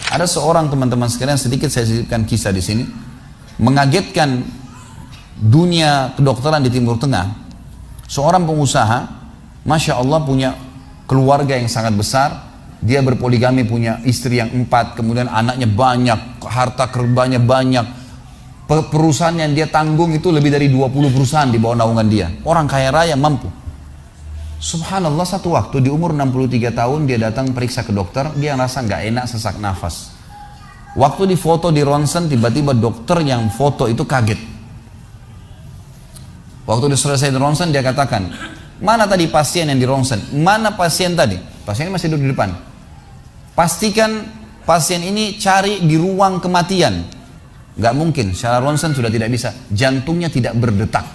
Ada seorang teman-teman sekalian, sedikit saya sisipkan kisah di sini, mengagetkan dunia kedokteran di Timur Tengah. Seorang pengusaha, Masya Allah, punya keluarga yang sangat besar. Dia berpoligami, punya istri yang 4, kemudian anaknya banyak, harta kerbanya banyak. Perusahaan yang dia tanggung itu lebih dari 20 perusahaan di bawah naungan dia. Orang kaya raya, mampu. Subhanallah, satu waktu di umur 63 tahun dia datang periksa ke dokter, dia rasa nggak enak, sesak nafas. Waktu di foto di ronsen, tiba-tiba dokter yang foto itu kaget. Waktu dia selesai di ronsen, dia katakan, mana tadi pasien yang di ronsen? Mana pasien tadi? Pasien ini masih duduk di depan. Pastikan pasien ini cari di ruang kematian. Nggak mungkin, secara ronsen sudah tidak bisa. Jantungnya tidak berdetak.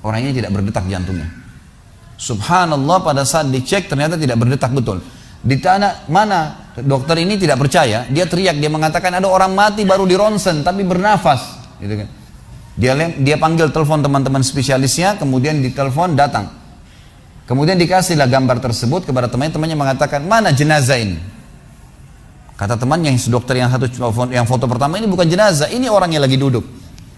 Orang ini tidak berdetak jantungnya. Subhanallah, pada saat dicek ternyata tidak berdetak betul. Ditanya mana, dokter ini tidak percaya. Dia teriak, dia mengatakan ada orang mati baru di ronsen tapi bernafas, gitu kan. Dia panggil telepon teman-teman spesialisnya, kemudian ditelepon datang. Kemudian dikasihlah gambar tersebut kepada temannya mengatakan, mana jenazah ini? Kata temannya, yang dokter yang foto pertama, ini bukan jenazah, ini orang yang lagi duduk.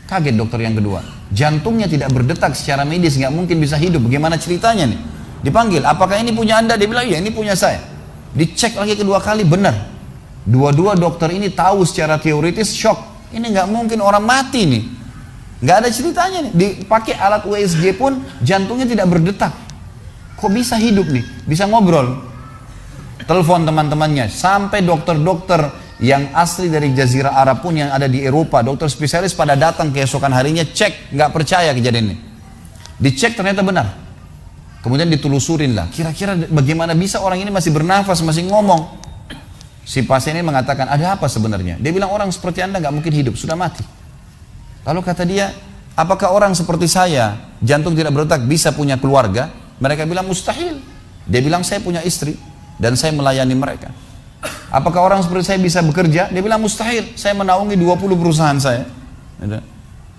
Kaget dokter yang kedua, jantungnya tidak berdetak secara medis, nggak mungkin bisa hidup. Bagaimana ceritanya nih? Dipanggil, apakah ini punya anda? Dia bilang, iya ini punya saya. Dicek lagi kedua kali, benar. Dua-dua dokter ini tahu secara teoritis, shock. Ini nggak mungkin orang mati nih. Nggak ada ceritanya nih. Dipakai alat USG pun jantungnya tidak berdetak. Kok bisa hidup nih? Bisa ngobrol. Telepon teman-temannya, sampai dokter-dokter yang asli dari Jazirah Arab pun yang ada di Eropa, dokter spesialis pada datang keesokan harinya, cek, nggak percaya kejadian ini. Dicek ternyata benar. Kemudian ditelusurin lah, kira-kira bagaimana bisa orang ini masih bernafas, masih ngomong. Si pasien ini mengatakan, ada apa sebenarnya? Dia bilang, orang seperti anda nggak mungkin hidup, sudah mati. Lalu kata dia, apakah orang seperti saya, jantung tidak berdetak, bisa punya keluarga? Mereka bilang mustahil. Dia bilang, saya punya istri dan saya melayani mereka. Apakah orang seperti saya bisa bekerja? Dia bilang mustahil, saya menaungi 20 perusahaan saya.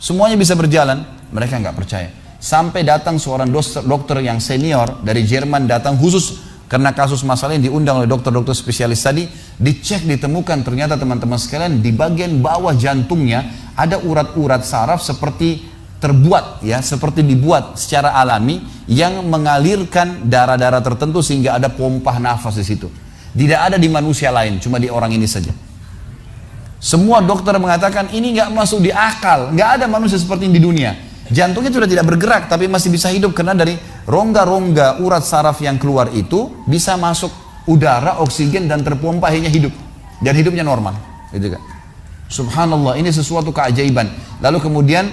Semuanya bisa berjalan. Mereka nggak percaya. Sampai datang seorang dokter yang senior dari Jerman, datang khusus karena kasus masalah ini, diundang oleh dokter-dokter spesialis tadi. Dicek, ditemukan ternyata teman-teman sekalian, di bagian bawah jantungnya ada urat-urat saraf seperti terbuat, ya, seperti dibuat secara alami yang mengalirkan darah-darah tertentu sehingga ada pompa nafas di situ. Tidak ada di manusia lain, cuma di orang ini saja. Semua dokter mengatakan ini nggak masuk di akal, nggak ada manusia seperti ini di dunia. Jantungnya sudah tidak bergerak, tapi masih bisa hidup karena dari rongga-rongga urat saraf yang keluar itu bisa masuk udara, oksigen dan terpompa, akhirnya hidup dan hidupnya normal, gitu kan? Subhanallah, ini sesuatu keajaiban. Lalu kemudian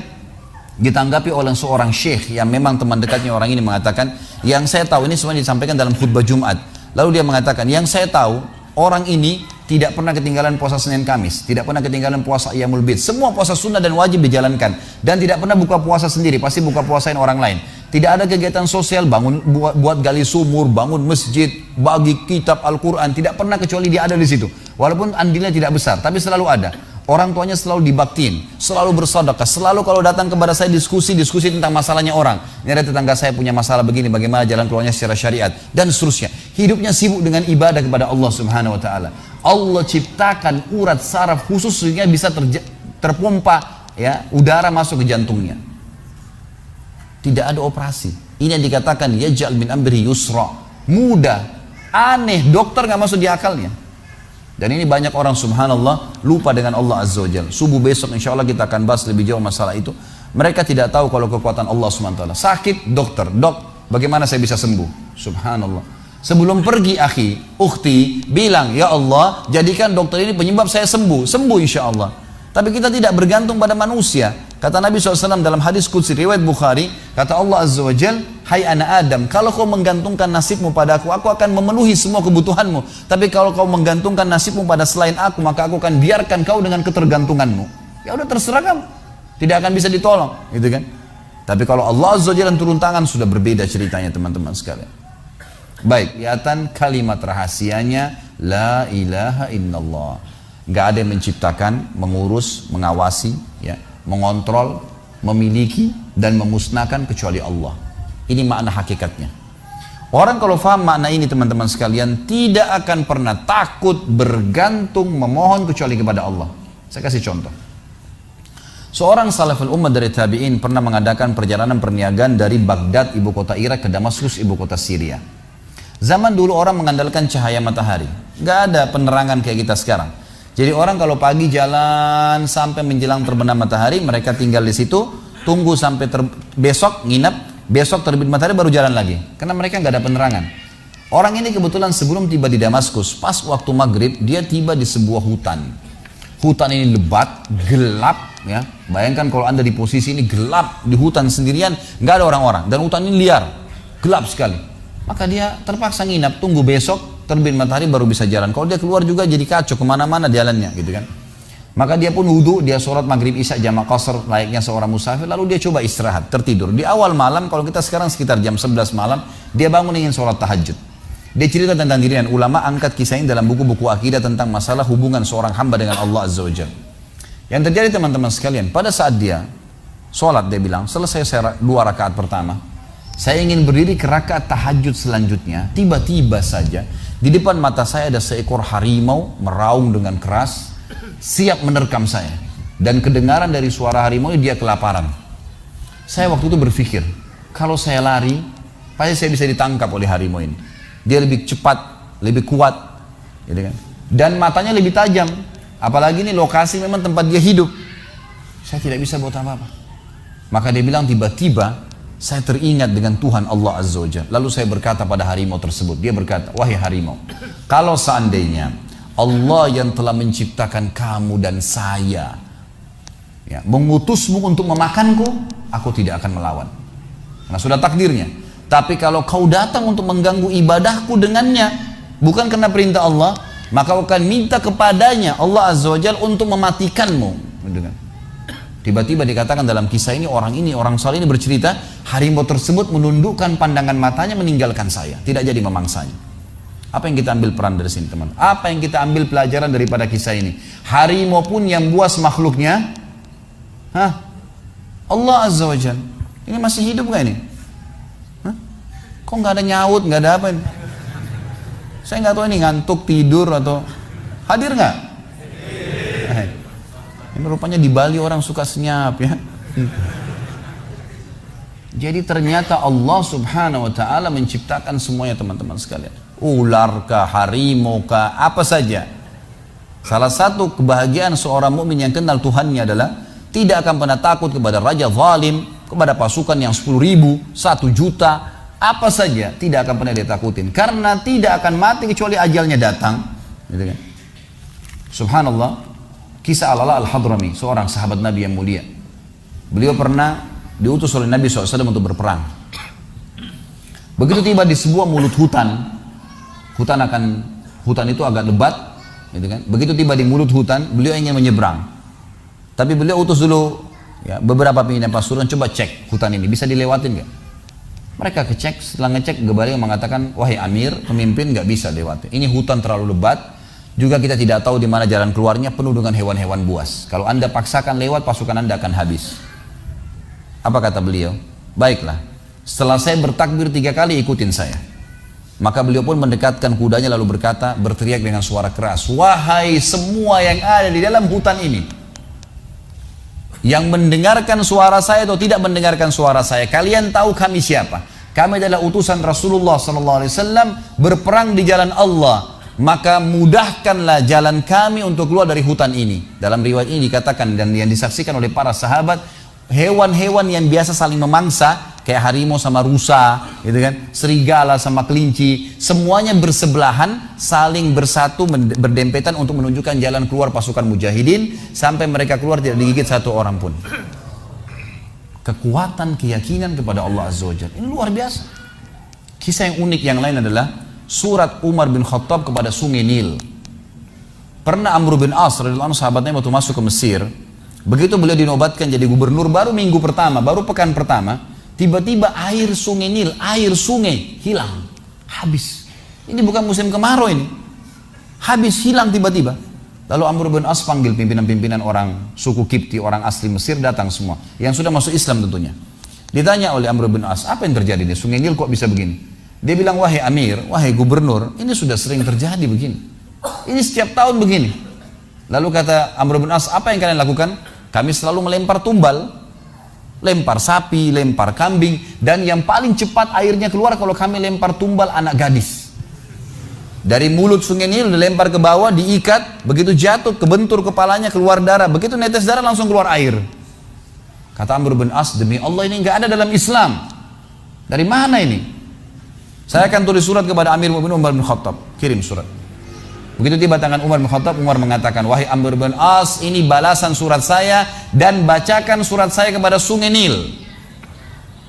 ditanggapi oleh seorang syekh yang memang teman dekatnya orang ini, mengatakan, yang saya tahu, ini semua disampaikan dalam khutbah Jumat. Lalu dia mengatakan, yang saya tahu, orang ini tidak pernah ketinggalan puasa Senin Kamis, tidak pernah ketinggalan puasa Ayyamul Bid. Semua puasa sunnah dan wajib dijalankan, dan tidak pernah buka puasa sendiri, pasti buka puasain orang lain. Tidak ada kegiatan sosial, buat gali sumur, bangun masjid, bagi kitab Al-Quran, tidak pernah kecuali dia ada di situ. Walaupun andilnya tidak besar, tapi selalu ada. Orang tuanya selalu dibaktiin, selalu bersedekah, selalu kalau datang kepada saya diskusi tentang masalahnya orang. Ini ada tetangga saya punya masalah begini, bagaimana jalan keluarnya secara syariat, dan seterusnya. Hidupnya sibuk dengan ibadah kepada Allah Subhanahu Wa Taala. Allah ciptakan urat saraf khusus sehingga bisa terpompa, ya, udara masuk ke jantungnya. Tidak ada operasi. Ini yang dikatakan yaj'al min amri yusra, mudah, aneh, dokter nggak masuk di akalnya. Dan ini banyak orang subhanallah lupa dengan Allah Azza wa Jalla. Subuh besok insya Allah kita akan bahas lebih jauh masalah itu. Mereka tidak tahu kalau kekuatan Allah SWT. Sakit, dokter, dok, bagaimana saya bisa sembuh? Subhanallah. Sebelum pergi akhi, ukhti, bilang, ya Allah, jadikan dokter ini penyebab saya sembuh. Sembuh insya Allah. Tapi kita tidak bergantung pada manusia. Kata Nabi SAW dalam hadis qudsi riwayat Bukhari, kata Allah Azza wa Jal, hai anak Adam, kalau kau menggantungkan nasibmu pada aku akan memenuhi semua kebutuhanmu. Tapi kalau kau menggantungkan nasibmu pada selain aku, maka aku akan biarkan kau dengan ketergantunganmu. Ya udah, terserah kamu, tidak akan bisa ditolong, gitu kan? Tapi kalau Allah Azza wa Jal turun tangan, sudah berbeda ceritanya teman-teman sekalian. Baik, kelihatan kalimat rahasianya la ilaha illallah. Nggak ada yang menciptakan, mengurus, mengawasi, ya, mengontrol, memiliki dan memusnahkan kecuali Allah. Ini makna hakikatnya. Orang kalau faham makna ini teman-teman sekalian, tidak akan pernah takut, bergantung, memohon kecuali kepada Allah. Saya kasih contoh. Seorang salaful ummah dari tabi'in pernah mengadakan perjalanan perniagaan dari Baghdad, ibu kota Irak, ke Damaskus, ibu kota Syria. Zaman dulu orang mengandalkan cahaya matahari. Gak ada penerangan kayak kita sekarang. Jadi orang kalau pagi jalan sampai menjelang terbenam matahari, mereka tinggal di situ, tunggu sampai besok, nginep, besok terbit matahari baru jalan lagi. Karena mereka nggak ada penerangan. Orang ini kebetulan sebelum tiba di Damaskus, pas waktu maghrib, dia tiba di sebuah hutan. Hutan ini lebat, gelap, ya. Bayangkan kalau anda di posisi ini gelap, di hutan sendirian, nggak ada orang-orang. Dan hutan ini liar, gelap sekali. Maka dia terpaksa nginap, tunggu besok, terbit matahari baru bisa jalan. Kalau dia keluar juga jadi kacau, kemana-mana jalannya, gitu kan. Maka dia pun wudhu, dia sholat maghrib isya jamak qasar layaknya seorang musafir, lalu dia coba istirahat, tertidur. Di awal malam, kalau kita sekarang sekitar jam 11 malam, dia bangun ingin sholat tahajud. Dia cerita tentang dirinya, ulama angkat kisah ini dalam buku-buku akidah tentang masalah hubungan seorang hamba dengan Allah Azza wa Jalla. Yang terjadi teman-teman sekalian, pada saat dia sholat, dia bilang, selesai saya 2 rakaat pertama, saya ingin berdiri ke rakaat tahajud selanjutnya, tiba-tiba saja, di depan mata saya ada seekor harimau meraung dengan keras, siap menerkam saya. Dan kedengaran dari suara harimau ini dia kelaparan. Saya waktu itu berpikir, kalau saya lari, pasti saya bisa ditangkap oleh harimau ini. Dia lebih cepat, lebih kuat, gitu kan? Dan matanya lebih tajam. Apalagi ini lokasi memang tempat dia hidup. Saya tidak bisa buat apa-apa. Maka dia bilang tiba-tiba saya teringat dengan Tuhan Allah Azza wa Jalla. Lalu saya berkata pada harimau tersebut, dia berkata, wahai harimau, kalau seandainya Allah yang telah menciptakan kamu dan saya, ya, mengutusmu untuk memakanku, aku tidak akan melawan. Karena sudah takdirnya. Tapi kalau kau datang untuk mengganggu ibadahku dengannya, bukan karena perintah Allah, maka kau akan minta kepadanya Allah Azza wa Jalla untuk mematikanmu. Tiba-tiba dikatakan dalam kisah ini, orang saleh ini bercerita, harimau tersebut menundukkan pandangan matanya meninggalkan saya, tidak jadi memangsanya. Apa yang kita ambil peran dari sini teman? Apa yang kita ambil pelajaran daripada kisah ini? Harimau pun yang buas makhluknya, Allah Azza wa Jalla. Ini masih hidup gak ini? Kok nggak ada nyaut, nggak ada apa ini? Saya nggak tahu ini ngantuk, tidur atau hadir nggak? Ini rupanya di Bali orang suka senyap ya. Jadi ternyata Allah Subhanahu wa Ta'ala menciptakan semuanya teman-teman sekalian. Ular kah, harimau kah, apa saja. Salah satu kebahagiaan seorang mukmin yang kenal Tuhannya adalah tidak akan pernah takut kepada raja zalim, kepada pasukan yang 10.000, 1 juta, apa saja tidak akan pernah dia takutin. Karena tidak akan mati kecuali ajalnya datang. Gitu kan? Subhanallah, kisah Al-Ala Al-Hadrami, seorang sahabat Nabi yang mulia. Beliau pernah diutus oleh Nabi SAW untuk berperang. Begitu tiba di sebuah mulut hutan, hutan itu agak lebat, gitu kan? Begitu tiba di mulut hutan, beliau ingin menyeberang. Tapi beliau utus dulu ya, beberapa pimpinan pasukan, coba cek hutan ini, bisa dilewatin nggak? Mereka kecek, setelah ngecek, Gebali mengatakan, wahai Amir, pemimpin nggak bisa lewati. Ini hutan terlalu lebat, juga kita tidak tahu di mana jalan keluarnya, penuh dengan hewan-hewan buas. Kalau anda paksakan lewat, pasukan anda akan habis. Apa kata beliau? Baiklah, setelah saya bertakbir 3 kali, ikutin saya. Maka beliau pun mendekatkan kudanya lalu berkata, berteriak dengan suara keras, wahai semua yang ada di dalam hutan ini, yang mendengarkan suara saya atau tidak mendengarkan suara saya, kalian tahu kami siapa? Kami adalah utusan Rasulullah SAW berperang di jalan Allah. Maka mudahkanlah jalan kami untuk keluar dari hutan ini. Dalam riwayat ini dikatakan dan yang disaksikan oleh para sahabat, hewan-hewan yang biasa saling memangsa, kayak harimau sama rusa, gitu kan, serigala sama kelinci, semuanya bersebelahan, saling bersatu, berdempetan untuk menunjukkan jalan keluar pasukan mujahidin, sampai mereka keluar tidak digigit 1 orang pun. Kekuatan keyakinan kepada Allah Azza wa Jalla ini luar biasa. Kisah yang unik yang lain adalah surat Umar bin Khattab kepada sungai Nil. Pernah Amr bin As radhiyallahu anhu, sahabatnya waktu masuk ke Mesir, begitu beliau dinobatkan jadi gubernur, baru minggu pertama, baru pekan pertama, tiba-tiba air sungai Nil, air sungai hilang, habis. Ini bukan musim kemarau ini, habis, hilang tiba-tiba. Lalu Amr bin As panggil pimpinan-pimpinan orang suku Kipti, orang asli Mesir, datang semua, yang sudah masuk Islam tentunya. Ditanya oleh Amr bin As, apa yang terjadi nih? Sungai Nil kok bisa begini? Dia bilang, wahai Amir, wahai gubernur, ini sudah sering terjadi begini. Ini setiap tahun begini. Lalu kata Amr bin As, apa yang kalian lakukan? Kami selalu melempar tumbal, lempar sapi, lempar kambing, dan yang paling cepat airnya keluar kalau kami lempar tumbal anak gadis. Dari mulut sungai Nil dilempar ke bawah, diikat, begitu jatuh, kebentur kepalanya, keluar darah. Begitu netes darah langsung keluar air. Kata Amr bin As, demi Allah ini nggak ada dalam Islam. Dari mana ini? Saya akan tulis surat kepada Amir Mu'minin Umar bin Khattab. Kirim surat. Begitu tiba tangan Umar bin Khattab, Umar mengatakan, wahai Amr bin As, ini balasan surat saya dan bacakan surat saya kepada sungai Nil.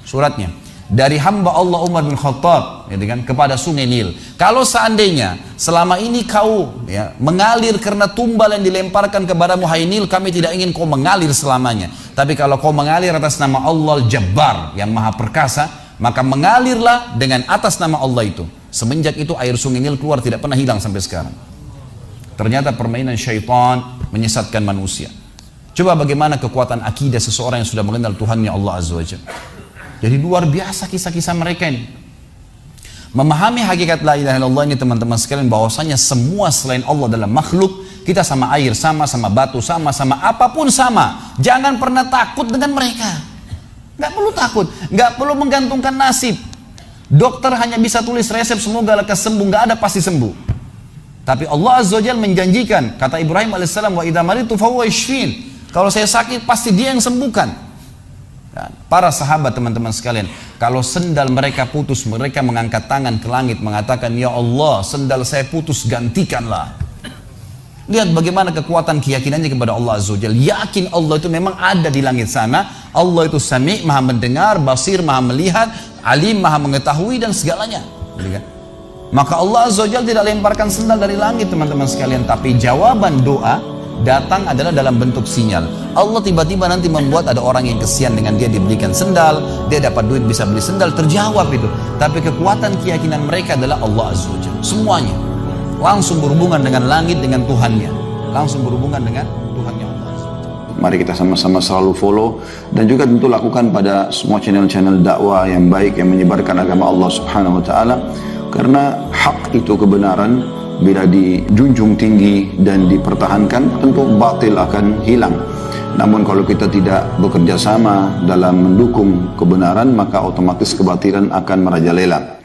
Suratnya. Dari hamba Allah Umar bin Khattab, gitu kan, kepada sungai Nil. Kalau seandainya selama ini kau mengalir karena tumbal yang dilemparkan kepadamu, hai Nil, kami tidak ingin kau mengalir selamanya. Tapi kalau kau mengalir atas nama Allah Al-Jabbar, yang maha perkasa, maka mengalirlah dengan atas nama Allah itu. Semenjak itu air sungai Nil keluar, tidak pernah hilang sampai sekarang. Ternyata permainan syaitan menyesatkan manusia. Coba bagaimana kekuatan akidah seseorang yang sudah mengenal Tuhannya Allah Azza wa Jalla. Jadi luar biasa kisah-kisah mereka ini. Memahami hakikat la ilaha illallah ini teman-teman sekalian, bahwasanya semua selain Allah dalam makhluk, kita sama air sama, sama batu sama, sama apapun sama. Jangan pernah takut dengan mereka. Nggak perlu takut, nggak perlu menggantungkan nasib. Dokter hanya bisa tulis resep semoga lekas sembuh, nggak ada pasti sembuh. Tapi Allah Azza wa Jalla menjanjikan, kata Ibrahim alaihissalam, wa idza maritu fa huwa yashfin. Kalau saya sakit pasti Dia yang sembuhkan. Para sahabat teman-teman sekalian, kalau sendal mereka putus, mereka mengangkat tangan ke langit mengatakan, ya Allah, sendal saya putus, gantikanlah. Lihat bagaimana kekuatan keyakinannya kepada Allah Azza wa Jalla. Yakin Allah itu memang ada di langit sana. Allah itu Sami', maha mendengar, Basir, maha melihat, Alim, maha mengetahui dan segalanya. Maka Allah Azza wa Jalla tidak lemparkan sendal dari langit teman-teman sekalian. Tapi jawaban doa datang adalah dalam bentuk sinyal. Allah tiba-tiba nanti membuat ada orang yang kesian dengan dia diberikan sendal, dia dapat duit bisa beli sendal, terjawab itu. Tapi kekuatan keyakinan mereka adalah Allah Azza wa Jalla. Semuanya langsung berhubungan dengan langit, dengan Tuhannya, langsung berhubungan dengan Tuhannya Allah. Mari kita sama-sama selalu follow dan juga tentu lakukan pada semua channel-channel dakwah yang baik yang menyebarkan agama Allah Subhanahu wa taala, karena hak itu kebenaran bila dijunjung tinggi dan dipertahankan, tentu batil akan hilang. Namun kalau kita tidak bekerja sama dalam mendukung kebenaran, maka otomatis kebatilan akan merajalela.